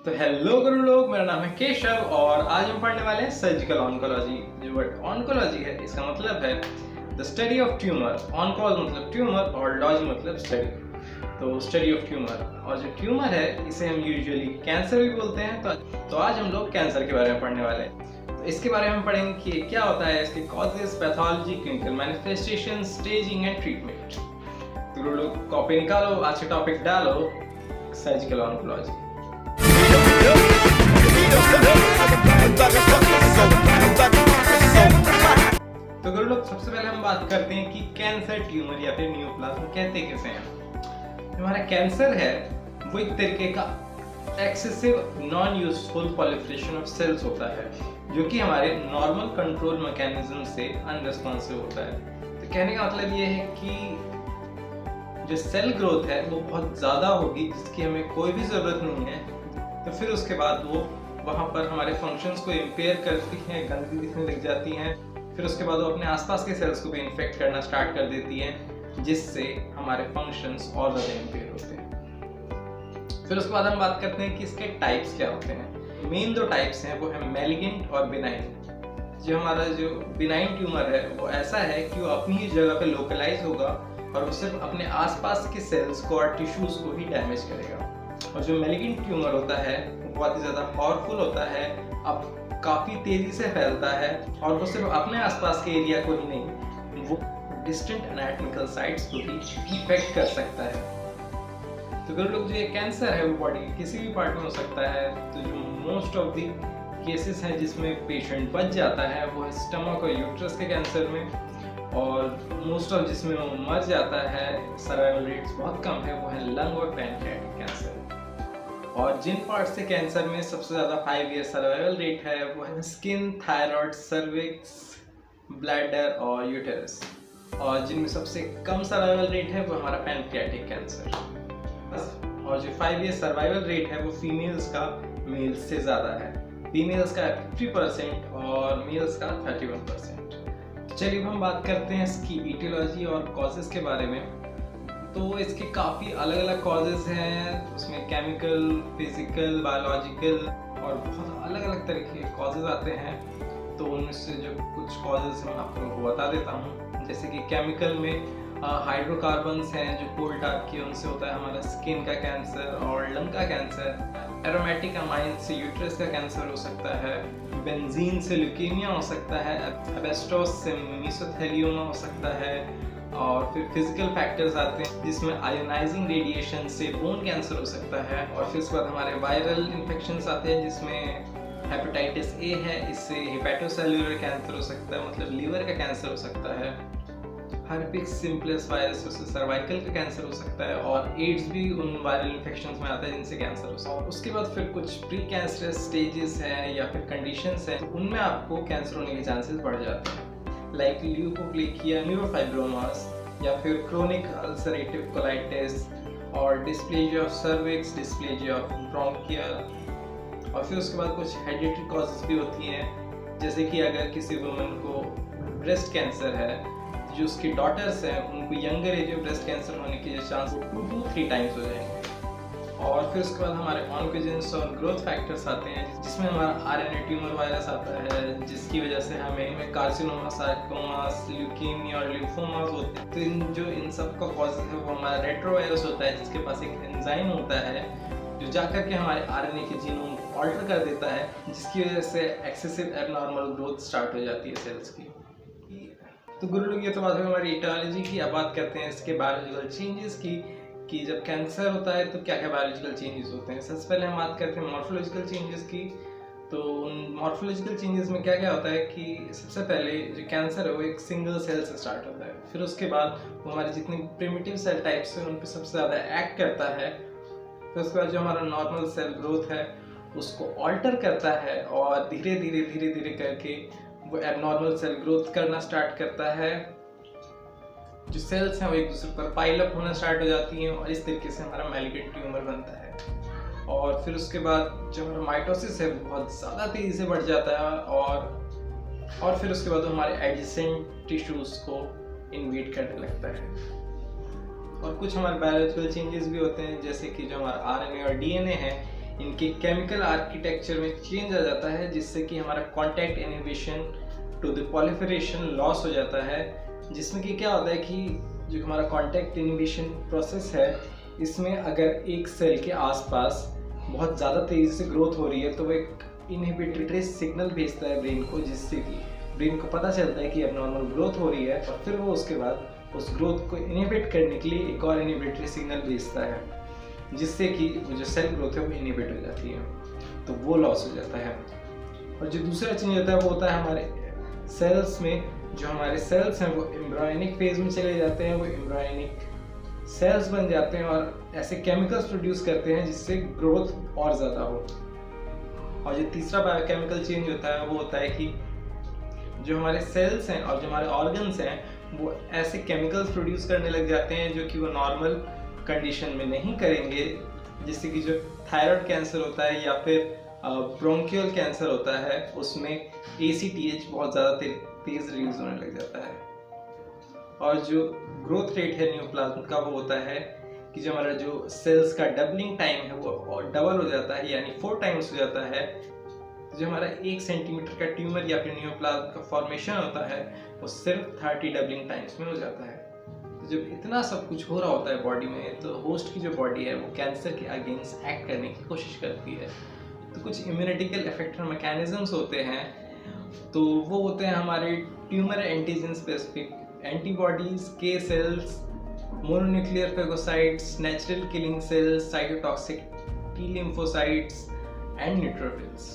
तो हेलो गुरु लोग, मेरा नाम है केशव और आज हम पढ़ने वाले हैं सर्जिकल ऑन्कोलॉजी। जो वर्ड ऑन्कोलॉजी है इसका मतलब है द स्टडी ऑफ ट्यूमर। ऑन्कोल मतलब ट्यूमर और लॉजी मतलब स्टडी, तो स्टडी ऑफ ट्यूमर। और जो ट्यूमर है इसे हम यूजुअली कैंसर भी बोलते हैं। तो आज हम लोग कैंसर के बारे में पढ़ने वाले हैं। तो इसके बारे में हम पढ़ेंगे कि क्या होता है, इसके causes, pathology, clinical manifestation, staging and treatment. तो गुरु लोग कॉपी निकालो, आज के टॉपिक डालो, सर्जिकल ऑन्कोलॉजी। तो गुरु लोग सबसे पहले हम बात करते हैं कि कैंसर ट्यूमर या फिर न्यूप्लाज्म कहते कैसे हैं। हमारा कैंसर है वो एक तरीके का excessive non useful proliferation of cells होता है जो कि हमारे नॉर्मल कंट्रोल मैकेनिज्म से अनरिस्पॉन्सिव होता है। तो कहने का मतलब ये है कि जो सेल ग्रोथ है वो बहुत ज़्यादा होगी जिसकी हमें कोई भी ज़रूरत नहीं है। तो फिर उसके बाद वो वहाँ पर हमारे फंक्शंस को इम्पेयर करती हैं, गंदगी दिखने लग जाती हैं। फिर उसके बाद वो अपने आसपास के सेल्स को भी इन्फेक्ट करना स्टार्ट कर देती हैं, जिससे हमारे फंक्शंस और ज़्यादा इम्पेयर होते हैं। फिर उसके बाद हम बात करते हैं कि इसके टाइप्स क्या होते हैं। मेन दो टाइप्स हैं, वो है मैलिग्नेंट और बिनाइन। जो हमारा जो बिनाइन ट्यूमर है वो ऐसा है कि वो अपनी ही जगह पे लोकलाइज होगा और वो सिर्फ अपने आसपास के सेल्स को और टिश्यूज को ही डैमेज करेगा। और जो मैलिग्नेंट ट्यूमर होता है वो बहुत ही ज़्यादा पावरफुल होता है, अब काफ़ी तेज़ी से फैलता है और वो सिर्फ अपने आसपास के एरिया को ही नहीं, वो डिस्टेंट एनाटॉमिकल साइट्स को भी इफेक्ट कर सकता है। तो अगर लोग जो ये कैंसर है वो बॉडी के किसी भी पार्ट में हो सकता है। तो जो मोस्ट ऑफ द केसेस हैं जिसमें पेशेंट बच जाता है वो है स्टमक और यूट्रस के कैंसर में, और मोस्ट ऑफ जिसमें वो मर जाता है, सर्वाइवल रेट्स बहुत कम है, वो है लंग और पैनक्रियाटिक कैंसर। और जिन पार्ट से कैंसर में सबसे ज़्यादा 5 ईयर सर्वाइवल रेट है वो है स्किन, थायराइड, सर्विक्स, ब्लैडर और यूटेरस। और जिनमें सबसे कम सर्वाइवल रेट है वो हमारा पैनक्रियाटिक कैंसर। और जो 5 ईयर सर्वाइवल रेट है वो फीमेल्स का मेल्स से ज़्यादा है। फीमेल्स का 50% और मेल्स का 31%। चलिए हम बात करते हैं इसकी इटियोलॉजी और कॉजेज के बारे में। तो इसके काफ़ी अलग अलग कॉजेज हैं, उसमें केमिकल, फिजिकल, बायोलॉजिकल और बहुत अलग अलग तरह के कॉजेज आते हैं। तो उनमें से जो कुछ कॉजेज मैं आप लोगों को बता देता हूँ। जैसे कि केमिकल में हाइड्रोकार्बन्स हैं जो कोल टाइप के, उनसे होता है हमारा स्किन का कैंसर और लंग का कैंसर। एरोमेटिक अमाइन से यूट्रस का कैंसर हो सकता है। बेंजीन से ल्यूकेमिया हो सकता है। एस्बेस्टोस से मेसोथेलियोमा हो सकता है। और फिर फिजिकल फैक्टर्स आते हैं जिसमें आयोनाइजिंग रेडिएशन से बोन कैंसर हो सकता है। और फिर उसके बाद हमारे वायरल इन्फेक्शंस आते हैं जिसमें हेपेटाइटिस ए है, इससे हेपेटोसेल्युलर कैंसर हो सकता है, मतलब लीवर का कैंसर हो सकता है। हर्पिक्स सिम्प्लेक्स वायरस से सर्वाइकल का कैंसर हो सकता है। और एड्स भी उन वायरल इन्फेक्शंस में आता है जिनसे कैंसर हो सकता है। और उसके बाद फिर कुछ प्री कैंसरस स्टेजेस हैं या फिर कंडीशंस हैं, उनमें आपको कैंसर होने के चांसेस बढ़ जाते हैं, लाइक ल्यूकोप्लेकिया, न्यूरोफाइब्रोमास या फिर क्रोनिक अल्सरेटिव कोलाइटिस और dysplasia of cervix, dysplasia of bronchia. और फिर उसके बाद कुछ हेरिडिटरी कॉजेज भी होती हैं, जैसे कि अगर किसी वुमन को ब्रेस्ट कैंसर है, जो उसकी डॉटर्स हैं उनको यंगर एज में ब्रेस्ट कैंसर होने के चांस 2 to 3 टाइम्स हो जाएंगे। और फिर उसके बाद हमारे ऑन्कोजेंस और ग्रोथ फैक्टर्स आते हैं जिसमें हमारा आरएनए ट्यूमर वायरस आता है, जिसकी वजह से हमें कार्सिनोमा, सार्कोमास, ल्यूकेमिया और लिम्फोमास होते हैं। तो इन सब का कॉज है वो हमारा रेट्रोवायरस होता है, जिसके पास एक एंजाइम होता है जो जाकर के हमारे आरएनए के जीनोम को ऑल्टर कर देता है, जिसकी वजह से एक्सेसिव एबनॉर्मल ग्रोथ स्टार्ट हो जाती है सेल्स की। तो गुरु लोग ये तो बात है हमारी इटियोलॉजी की। अब बात करते हैं इसके बायोलॉजिकल चेंजेस की, कि जब कैंसर होता है तो क्या क्या बायोलॉजिकल चेंजेस होते हैं। सबसे पहले हम बात करते हैं मॉर्फोलॉजिकल चेंजेस की। तो उन मॉर्फोलॉजिकल चेंजेस में क्या क्या होता है कि सबसे पहले जो कैंसर है वो एक सिंगल सेल से स्टार्ट होता है। फिर उसके बाद वो हमारे जितने प्रिमिटिव सेल टाइप्स हैं उन पर सबसे ज़्यादा एक्ट करता है। फिर उसके बाद जो हमारा नॉर्मल सेल ग्रोथ है उसको ऑल्टर करता है और धीरे धीरे करके वो एबनॉर्मल सेल ग्रोथ करना स्टार्ट करता है। जो सेल्स हैं वो एक दूसरे पर पाइल अप होना स्टार्ट हो जाती हैं और इस तरीके से हमारा मैलिग्नेंट ट्यूमर बनता है। और फिर उसके बाद जो हमारा माइटोसिस है वो बहुत ज़्यादा तेज़ी से बढ़ जाता है और फिर उसके बाद हमारे एडजेसेंट टिश्यूज़ को इन्वेड करने लगता है। और कुछ हमारे बायोलॉजिकल चेंजेस भी होते हैं, जैसे कि जो हमारा आरएनए और डीएनए है इनके केमिकल आर्किटेक्चर में चेंज आ जाता है, जिससे कि हमारा contact inhibition to the proliferation loss हो जाता है। जिसमें कि क्या होता है कि जो हमारा कॉन्टैक्ट इनहिबिशन प्रोसेस है, इसमें अगर एक सेल के आसपास बहुत ज़्यादा तेज़ी से ग्रोथ हो रही है तो वो एक इनहिबिटरी सिग्नल भेजता है ब्रेन को, जिससे कि ब्रेन को पता चलता है कि अब नॉर्मल ग्रोथ हो रही है, और फिर वो उसके बाद उस ग्रोथ को इनहिबिट करने के लिए एक और इनहिबिटरी सिग्नल भेजता है, जिससे कि वो जो सेल ग्रोथ है वो इनहिबिट हो जाती है, तो वो लॉस हो जाता है। और जो दूसरा चेंज होता है वो होता है हमारे सेल्स में। जो हमारे सेल्स हैं वो एम्ब्रायोनिक फेज में चले जाते हैं, वो एम्ब्रायोनिक सेल्स बन जाते हैं और ऐसे केमिकल्स प्रोड्यूस करते हैं जिससे ग्रोथ और ज़्यादा हो। और जो तीसरा बायोकेमिकल चेंज होता है वो होता है कि जो हमारे सेल्स हैं और जो हमारे ऑर्गन्स हैं वो ऐसे केमिकल्स प्रोड्यूस करने लग जाते हैं जो कि वो नॉर्मल कंडीशन में नहीं करेंगे, जिससे कि जो थायराइड कैंसर होता है या फिर ब्रोंकियल कैंसर होता है उसमें ACTH बहुत ज़्यादा तेज़ रिलीज होने लग जाता है। और जो ग्रोथ रेट है न्यूप्लाज्म का वो होता है कि जो हमारा जो सेल्स का डबलिंग टाइम है वो डबल हो जाता है, यानी 4 टाइम्स हो जाता है। जो हमारा 1 सेंटीमीटर का ट्यूमर या फिर न्यूप्लाज्म का फॉर्मेशन होता है वो सिर्फ 30 डबलिंग टाइम्स में हो जाता है। तो जब इतना सब कुछ हो रहा होता है बॉडी में, तो होस्ट की जो बॉडी है वो कैंसर के अगेंस्ट एक्ट करने की कोशिश करती है। तो कुछ इम्यूनिटिकल इफेक्टर मैकेनिज्म्स होते हैं, तो वो होते हैं हमारे tumour antigen specific antibodies, K cells, mononuclear phagocytes, natural killing cells, cytotoxic T lymphocytes and neutrophils.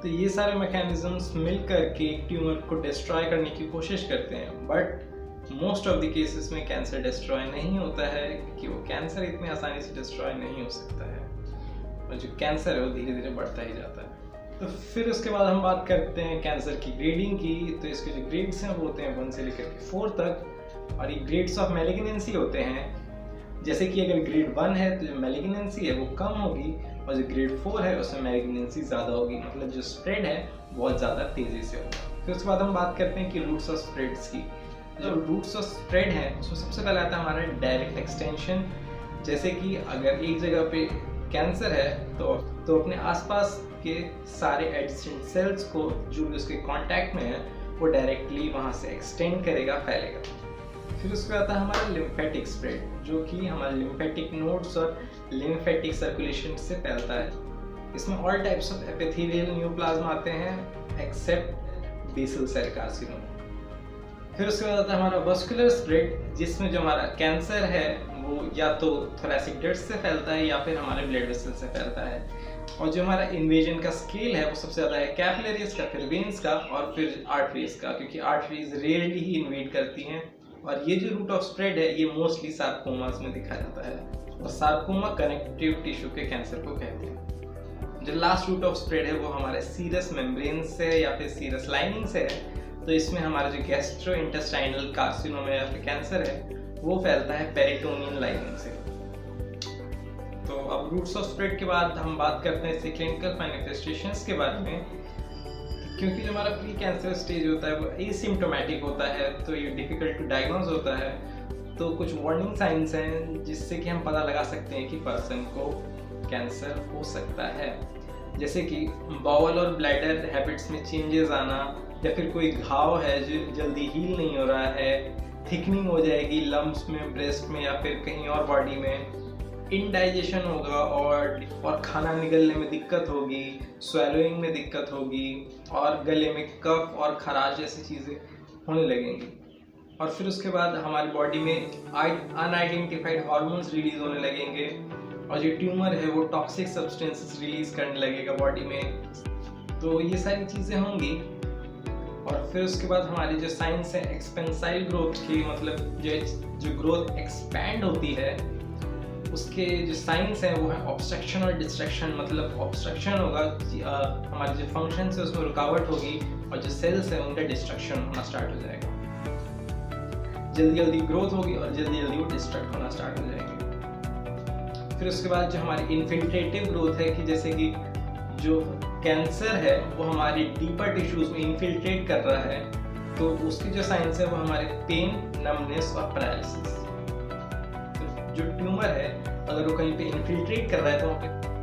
तो ये सारे मैकेनिज्म्स मिलकर के ट्यूमर को डिस्ट्रॉय करने की कोशिश करते हैं, but most of the cases में कैंसर डिस्ट्रॉय नहीं होता है, क्योंकि वो कैंसर इतनी आसानी से डिस्ट्रॉय नहीं हो सकता है, और जो कैंसर है वो धीरे धीरे बढ़ता ही जाता है। तो फिर उसके बाद हम बात करते हैं कैंसर की ग्रेडिंग की। तो इसके जो ग्रेड्स हैं वो होते हैं 1 से लेकर 4 तक, और ये ग्रेड्स ऑफ मैलिग्नेंसी होते हैं। जैसे कि अगर ग्रेड 1 है तो जो मैलिग्नेंसी है वो कम होगी, और जो ग्रेड 4 है उसमें मैलिग्नेंसी ज़्यादा होगी, मतलब जो स्प्रेड है बहुत ज़्यादा तेज़ी से होगा। फिर उसके बाद हम बात करते हैं कि रूट्स ऑफ स्प्रेड्स की। जो रूट्स ऑफ स्प्रेड है उसमें सबसे पहले आता है हमारा डायरेक्ट एक्सटेंशन। जैसे कि अगर एक जगह पे कैंसर है तो अपने आसपास के सारे एडजेसेंट सेल्स को जो भी उसके कांटेक्ट में है वो डायरेक्टली वहाँ से एक्सटेंड करेगा, फैलेगा। फिर उसके आता है हमारा लिम्फेटिक स्प्रेड, जो कि हमारे लिम्फेटिक नोड्स और लिम्फेटिक सर्कुलेशन से फैलता है। इसमें all types of epithelial neoplasm आते हैं एक्सेप्ट बेसल सेल कार्सिनोमा। फिर उसके बाद आता है हमारा वस्कुलर स्प्रेड, जिसमें जो हमारा कैंसर है वो या तो थोरैसिक डक्ट से फैलता है या फिर हमारे ब्लड वेसल से फैलता है। और जो हमारा इन्वेजन का स्केल है वो सबसे ज़्यादा है कैपिलरीज का, फिर वेन्स का और फिर आर्टरीज का, क्योंकि आर्टरीज रेयरली ही इन्वेड करती हैं। और ये जो रूट ऑफ स्प्रेड है ये मोस्टली सार्कोमास में दिखा जाता है, और सार्कोमा कनेक्टिव टिश्यू के कैंसर को कहते हैं। जो लास्ट रूट ऑफ स्प्रेड है वो हमारे सीरस मेम्ब्रेन से या फिर सीरस लाइनिंग से है। तो इसमें हमारा जो गैस्ट्रोइंटेस्टाइनल कार्सिनोमा या फिर कैंसर है वो फैलता है पेरिटोनियन लाइनिंग से। तो अब रूट्स ऑफ स्प्रेड के बाद हम बात करते हैं इसके क्लिनिकल मैनिफेस्टेशंस के बारे में। क्योंकि जो हमारा प्री कैंसर स्टेज होता है वो एसिम्प्टोमेटिक होता है, तो ये डिफिकल्ट टू डायग्नोज होता है। तो कुछ वार्निंग साइंस हैं जिससे कि हम पता लगा सकते हैं कि पर्सन को कैंसर हो सकता है, जैसे कि बाउल और ब्लैडर हैबिट्स में चेंजेस आना, या फिर कोई घाव है जो जल्दी हील नहीं हो रहा है, थिकनिंग हो जाएगी लम्प्स में, ब्रेस्ट में या फिर कहीं और बॉडी में, इनडाइजेशन होगा और खाना निगलने में दिक्कत होगी, स्वेलोइंग में दिक्कत होगी, और गले में कफ और खराश जैसी चीज़ें होने लगेंगी। और फिर उसके बाद हमारी बॉडी में अनआइडेंटिफाइड हार्मोन्स रिलीज होने लगेंगे, और जो ट्यूमर है वो टॉक्सिक सब्सटेंसेस रिलीज करने लगेगा बॉडी में। तो ये सारी चीज़ें होंगी। और फिर उसके बाद हमारी जो साइंस है एक्सपेंसाइल ग्रोथ की, मतलब जो ग्रोथ एक्सपैंड होती है उसके जो साइंस है वो है ऑब्स्ट्रक्शन और डिस्ट्रक्शन। मतलब ऑब्स्ट्रक्शन होगा, हमारे जो फंक्शंस है उसमें रुकावट होगी, और जो सेल्स है उनका डिस्ट्रक्शन होना स्टार्ट हो जाएगा। जल्दी जल्दी ग्रोथ होगी और जल्दी जल्दी वो डिस्ट्रक्ट होना स्टार्ट हो जाएंगे। फिर उसके बाद जो हमारी इन्फिल्ट्रेटिव ग्रोथ है, कि जैसे कि जो कैंसर है वो हमारी डीपर टिश्यूज में इन्फिल्ट्रेट कर रहा है, तो उसकी जो साइंस है वो हमारे पेन, नमनेस और पैरालिसिस। तो जो ट्यूमर है अगर वो कहीं पे इन्फिल्ट्रेट कर रहा है तो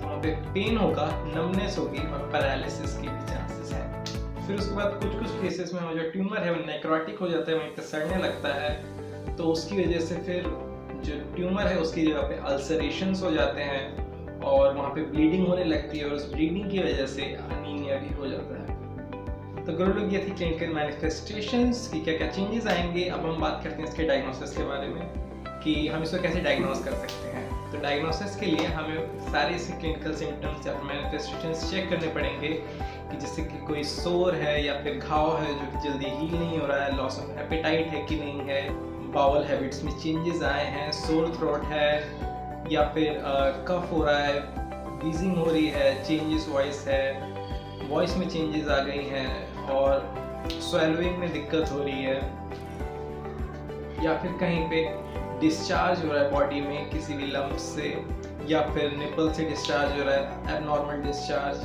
वहाँ पे पेन होगा, नमनेस होगी और पैरालिसिस की भी चांसेस है। फिर उसके बाद कुछ केसेस में वो जो ट्यूमर है वो नेक्रोटिक हो जाता है, वहीं पे सड़ने लगता है, तो उसकी वजह से फिर जो ट्यूमर है उसकी जगह पे अल्सरेशंस हो जाते हैं और वहाँ पे ब्लीडिंग होने लगती है और उस ब्लीडिंग की वजह से अनीमिया भी हो जाता है। तो गुरु लोग, ये थी क्लिनिकल मैनिफेस्टेशंस की क्या क्या चेंजेस आएंगे। अब हम बात करते हैं इसके डायग्नोसिस के बारे में कि हम इसको कैसे डायग्नोस कर सकते हैं। तो डायग्नोसिस के लिए हमें सारे ऐसे क्लिनिकल सिम्टम्स या मैनिफेस्टेशंस चेक करने पड़ेंगे कि जैसे कि कोई सोर है या फिर घाव है जो कि जल्दी हील नहीं हो रहा है, लॉस ऑफ एपेटाइट है कि नहीं है, बाउल हैबिट्स में चेंजेस आए हैं, सोर थ्रोट है या फिर कफ हो रहा है, वीजिंग हो रही है, चेंजेस वॉइस है, वॉइस में चेंजेस आ गई हैं और स्वेलोइंग में दिक्कत हो रही है, या फिर कहीं पे डिस्चार्ज हो रहा है बॉडी में किसी भी लम्प से, या फिर निपल से डिस्चार्ज हो रहा है एबनॉर्मल डिस्चार्ज,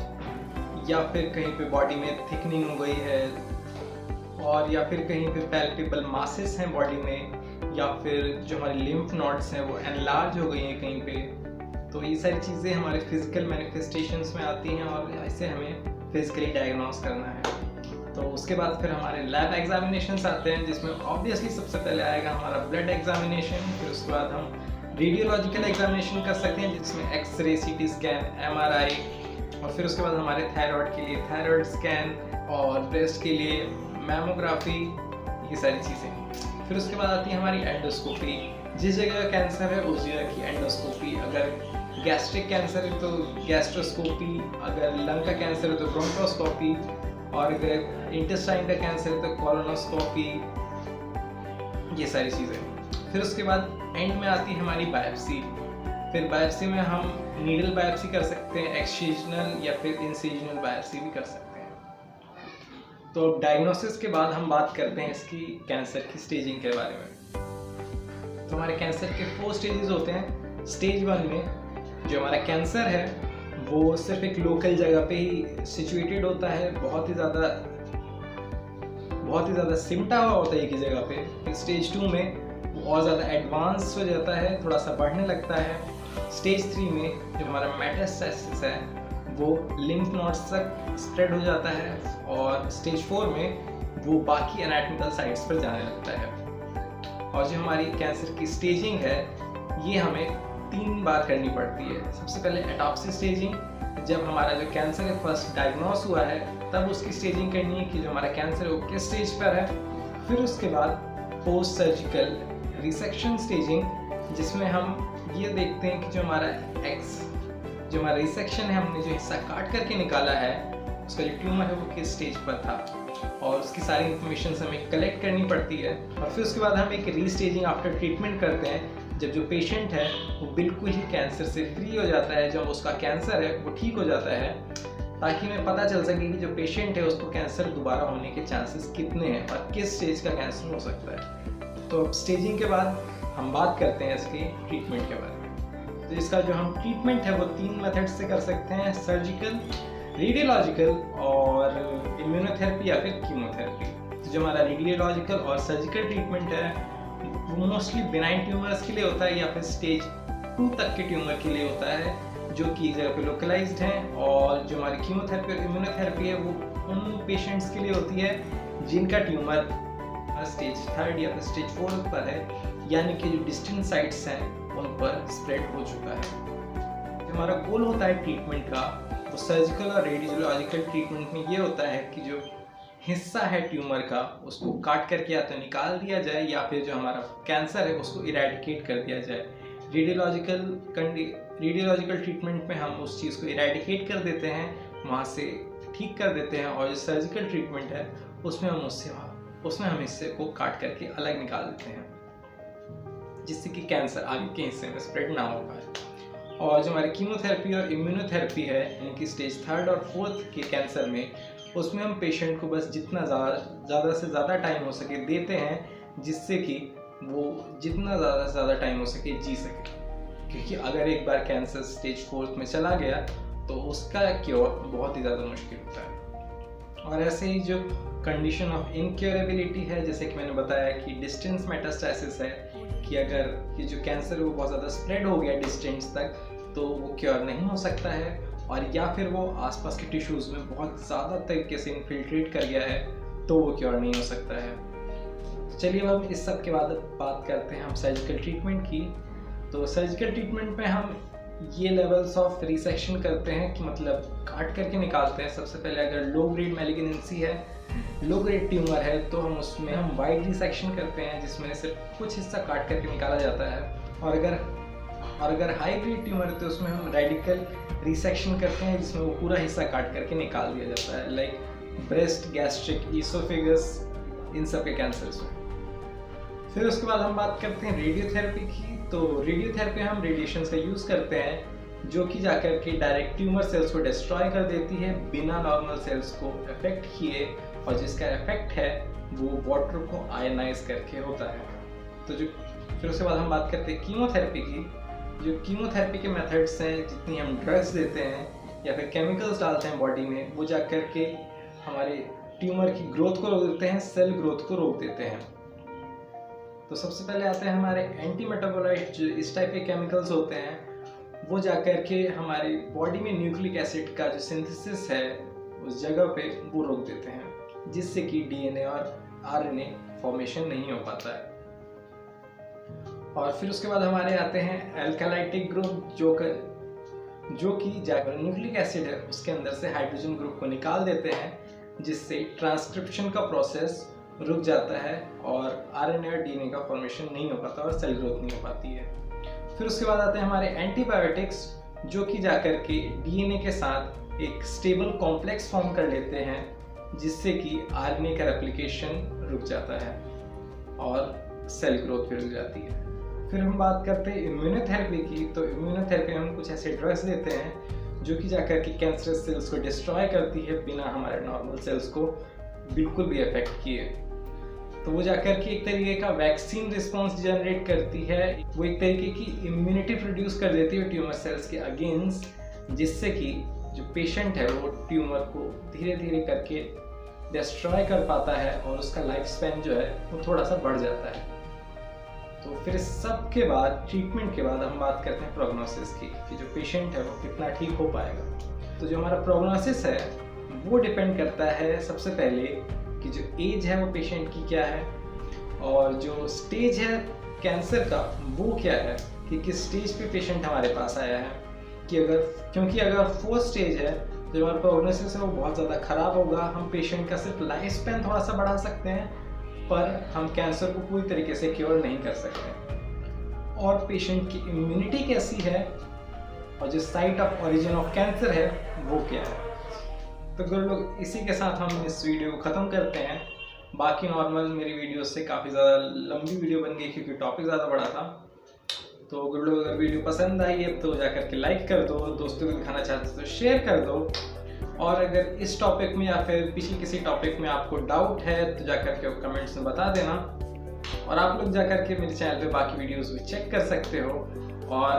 या फिर कहीं पे बॉडी में थिकनिंग हो गई है, और या फिर कहीं पे पैल्पेबल मासेस हैं बॉडी में, या फिर जो हमारी लिम्फ नोड्स हैं वो एनलार्ज हो गई हैं कहीं पे। तो ये सारी चीज़ें हमारे फिजिकल मैनिफेस्टेशंस में आती हैं और ऐसे हमें फिजिकली डायग्नोस करना है। तो उसके बाद फिर हमारे लैब एग्जामिनेशंस आते हैं, जिसमें ऑब्वियसली सबसे पहले आएगा हमारा ब्लड एग्जामिनेशन। फिर उसके बाद हम रेडियोलॉजिकल एग्जामिनेशन कर सकते हैं जिसमें एक्सरे, सीटी स्कैन, एमआरआई, और फिर उसके बाद हमारे थायराइड के लिए थायराइड स्कैन और ब्रेस्ट के लिए मैमोग्राफी, ये सारी चीज़ें। फिर उसके बाद आती है हमारी एंडोस्कोपी। जिस जगह कैंसर है उस जगह की एंडोस्कोपी। अगर गैस्ट्रिक कैंसर है तो गैस्ट्रोस्कोपी, अगर लंग का कैंसर है तो ब्रोंकोस्कोपी, और अगर इंटेस्टाइन का कैंसर है तो कोलोनोस्कोपी, ये सारी चीज़ें। फिर उसके बाद एंड में आती है हमारी बायोप्सी। फिर बायोप्सी में हम नीडल बायोप्सी कर सकते हैं, एक्ससिजनल या फिर इंसिजनल बायोप्सी भी कर सकते हैं। तो डायग्नोसिस के बाद हम बात करते हैं इसकी कैंसर की स्टेजिंग के बारे में। तो हमारे कैंसर के 4 स्टेजेस होते हैं। स्टेज 1 में जो हमारा कैंसर है वो सिर्फ एक लोकल जगह पे ही सिचुएटेड होता है, बहुत ही ज़्यादा सिमटा हुआ होता है एक ही जगह पे। स्टेज 2 में वो और ज़्यादा एडवांस हो जाता है, थोड़ा सा बढ़ने लगता है। स्टेज 3 में जो हमारा मेटास्टेसिस है वो लिम्फ नोड्स तक स्प्रेड हो जाता है, और स्टेज 4 में वो बाकी एनाटॉमिकल साइट्स पर जाने लगता है। और जो हमारी कैंसर की स्टेजिंग है ये हमें 3 बार करनी पड़ती है। सबसे पहले एटॉप्सी स्टेजिंग, जब हमारा जो कैंसर है फर्स्ट डायग्नोस हुआ है तब उसकी स्टेजिंग करनी है कि जो हमारा कैंसर है वो किस स्टेज पर है। फिर उसके बाद पोस्ट सर्जिकल रिसेक्शन स्टेजिंग, जिसमें हम ये देखते हैं कि जो हमारा रिसेक्शन है, हमने जो हिस्सा काट करके निकाला है, उसका जो ट्यूमर है वो किस स्टेज पर था, और उसकी सारी इंफॉर्मेशन हमें कलेक्ट करनी पड़ती है। और फिर उसके बाद हम एक रीस्टेजिंग आफ्टर ट्रीटमेंट करते हैं, जब जो पेशेंट है वो बिल्कुल ही कैंसर से फ्री हो जाता है, जब उसका कैंसर है वो ठीक हो जाता है, ताकि हमें पता चल सके कि जो पेशेंट है उसको कैंसर दोबारा होने के चांसेस कितने हैं और किस स्टेज का कैंसर हो सकता है। तो अब स्टेजिंग के बाद हम बात करते हैं इसके ट्रीटमेंट के बारे में। तो इसका जो हम ट्रीटमेंट है वो 3 मेथड से कर सकते हैं, सर्जिकल, रेडियोलॉजिकल और इम्यूनोथेरेपी या फिर कीमोथेरेपी। तो जो हमारा रेडियोलॉजिकल और सर्जिकल ट्रीटमेंट है वो मोस्टली बिनाइन ट्यूमर्स के लिए होता है या फिर स्टेज 2 तक के ट्यूमर के लिए होता है, जो कि जगह पे लोकलाइज्ड हैं। और जो हमारी कीमोथेरेपी और इम्यूनोथेरेपी है वो उन पेशेंट्स के लिए होती है जिनका ट्यूमर स्टेज 3 या फिर स्टेज 4 पर है, यानी कि जो डिस्टेंट साइट्स हैं उन पर स्प्रेड हो चुका है। जो हमारा गोल होता है ट्रीटमेंट का वो सर्जिकल और रेडियोलॉजिकल ट्रीटमेंट में ये होता है कि जो हिस्सा है ट्यूमर का उसको काट करके या तो निकाल दिया जाए, या फिर जो हमारा कैंसर है उसको इरेडिकेट कर दिया जाए। रेडियोलॉजिकल ट्रीटमेंट में हम उस चीज़ को इरेडिकेट कर देते हैं, वहाँ से ठीक कर देते हैं, और जो सर्जिकल ट्रीटमेंट है उसमें हम हिस्से को काट करके अलग निकाल देते हैं, जिससे कि कैंसर आगे के हिस्से में स्प्रेड ना हो पाए। और जो हमारी कीमोथेरेपी और इम्यूनोथेरेपी है, इनकी स्टेज 3 और 4 के कैंसर में, उसमें हम पेशेंट को बस जितना ज़्यादा से ज़्यादा टाइम हो सके देते हैं, जिससे कि वो जितना ज़्यादा से ज़्यादा टाइम हो सके जी सके। क्योंकि अगर एक बार कैंसर स्टेज 4 में चला गया तो उसका क्योर बहुत ही ज़्यादा मुश्किल होता है। और ऐसे ही जो कंडीशन ऑफ इनक्योरेबिलिटी है, जैसे कि मैंने बताया कि डिस्टेंस मेटास्टेसिस है, कि अगर ये जो कैंसर है वो बहुत ज़्यादा स्प्रेड हो गया डिस्टेंस तक तो वो क्योर नहीं हो सकता है। और या फिर वो आसपास के टिश्यूज़ में बहुत ज़्यादा तरीके से इन्फिल्ट्रेट कर गया है तो वो क्योर नहीं हो सकता है। चलिए अब हम इस सब के बाद बात करते हैं हम सर्जिकल ट्रीटमेंट की। तो सर्जिकल ट्रीटमेंट में हम ये लेवल्स ऑफ रिसेक्शन करते हैं कि मतलब काट करके निकालते हैं। सबसे पहले अगर लो ग्रेड मैलिग्नेंसी है, लो ग्रेड ट्यूमर है, तो हम उसमें हम वाइड रिसेक्शन करते हैं जिसमें सिर्फ कुछ हिस्सा काट करके निकाला जाता है। और अगर हाई ग्रेड ट्यूमर है तो उसमें हम रेडिकल रिसेक्शन करते हैं जिसमें वो पूरा हिस्सा काट करके निकाल दिया जाता है, लाइक ब्रेस्ट, गैस्ट्रिक, ईसोफेगस, इन सब के कैंसर्स में। फिर उसके बाद हम बात करते हैं रेडियोथेरेपी की। तो रेडियोथेरेपी हम रेडिएशंस का यूज़ करते हैं जो कि जाकर के डायरेक्ट ट्यूमर सेल्स को डिस्ट्रॉय कर देती है बिना नॉर्मल सेल्स को अफेक्ट किए, और जिसका इफेक्ट है वो वाटर को आयनाइज करके होता है। तो फिर उसके बाद हम बात करते हैं कीमोथेरेपी की। जो कीमोथेरेपी के मेथड्स हैं, जितनी हम ड्रग्स देते हैं या फिर केमिकल्स डालते हैं बॉडी में, वो जाकर के हमारे ट्यूमर की ग्रोथ को रोक देते हैं, सेल ग्रोथ को रोक देते हैं। तो सबसे पहले आते हैं हमारे एंटी मेटाबोलाइट, जो इस टाइप के केमिकल्स होते हैं, वो जाकर के हमारी बॉडी में न्यूक्लिक एसिड का जो सिंथेसिस है उस जगह पे वो रोक देते हैं, जिससे कि डीएनए और आरएनए फॉर्मेशन नहीं हो पाता है। और फिर उसके बाद हमारे आते हैं एल्कालाइटिक ग्रुप, जो कि जाकर न्यूक्लिक एसिड है उसके अंदर से हाइड्रोजन ग्रुप को निकाल देते हैं, जिससे ट्रांसक्रिप्शन का प्रोसेस रुक जाता है और आरएनए और डीएनए का फॉर्मेशन नहीं हो पाता और सेल ग्रोथ नहीं हो पाती है। फिर उसके बाद आते हैं हमारे एंटीबायोटिक्स, जो कि जाकर के डीएनए के साथ एक स्टेबल कॉम्प्लेक्स फॉर्म कर लेते हैं, जिससे कि आरएनए का रेप्लिकेशन रुक जाता है और सेल ग्रोथ भी रुक जाती है। फिर हम बात करते हैं इम्यूनोथेरेपी की। तो इम्यूनोथेरेपी में हम कुछ ऐसे ड्रग्स देते हैं जो कि जाकर के कैंसरस सेल्स को डिस्ट्रॉय करती है बिना हमारे नॉर्मल सेल्स को बिल्कुल भी अफेक्ट किए। तो वो जाकर के एक तरीके का वैक्सीन रिस्पॉन्स जनरेट करती है, वो एक तरीके की इम्यूनिटी प्रोड्यूस कर देती है ट्यूमर सेल्स के अगेंस्ट, जिससे कि जो पेशेंट है वो ट्यूमर को धीरे धीरे करके डिस्ट्रॉय कर पाता है और उसका लाइफ स्पैन जो है वो थोड़ा सा बढ़ जाता है। तो फिर सब के बाद ट्रीटमेंट के बाद हम बात करते हैं प्रोग्नोसिस की, कि जो पेशेंट है वो कितना ठीक हो पाएगा। तो जो हमारा प्रोग्नोसिस है वो डिपेंड करता है सबसे पहले कि जो एज है वो पेशेंट की क्या है, और जो स्टेज है कैंसर का वो क्या है, कि किस स्टेज पे पेशेंट हमारे पास आया है। क्योंकि अगर 4th स्टेज है तो जो हमारा प्रोग्नोसिस है वो बहुत ज़्यादा ख़राब होगा। हम पेशेंट का सिर्फ लाइफ स्पैन थोड़ा सा बढ़ा सकते हैं, पर हम कैंसर को पूरी तरीके से क्योर नहीं कर सकते। और पेशेंट की इम्यूनिटी कैसी है और जो site of origin of cancer है वो क्या है। तो गुड लोग, इसी के साथ हम इस वीडियो को ख़त्म करते हैं। बाकी नॉर्मल मेरी वीडियो से काफ़ी ज़्यादा लंबी वीडियो बन गई क्योंकि टॉपिक ज़्यादा बड़ा था। तो गुड लोग, अगर वीडियो पसंद आई है तो जाकर के लाइक कर दो, दोस्तों को दिखाना चाहते हो तो शेयर कर दो, और अगर इस टॉपिक में या फिर पिछले किसी टॉपिक में आपको डाउट है तो जाकर के कमेंट्स में बता देना। और आप लोग जाकर के मेरे चैनल पे बाकी वीडियोस भी चेक कर सकते हो। और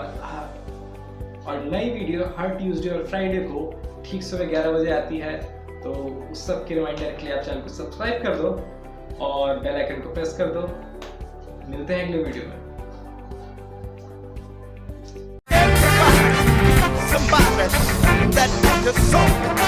नई वीडियो हर ट्यूसडे और फ्राइडे को ठीक सुबह 11 बजे आती है, तो उस सब के रिमाइंडर के लिए आप चैनल को सब्सक्राइब कर दो और बेल आइकन को प्रेस कर दो। मिलते हैं अगले वीडियो में। Somebody that your soul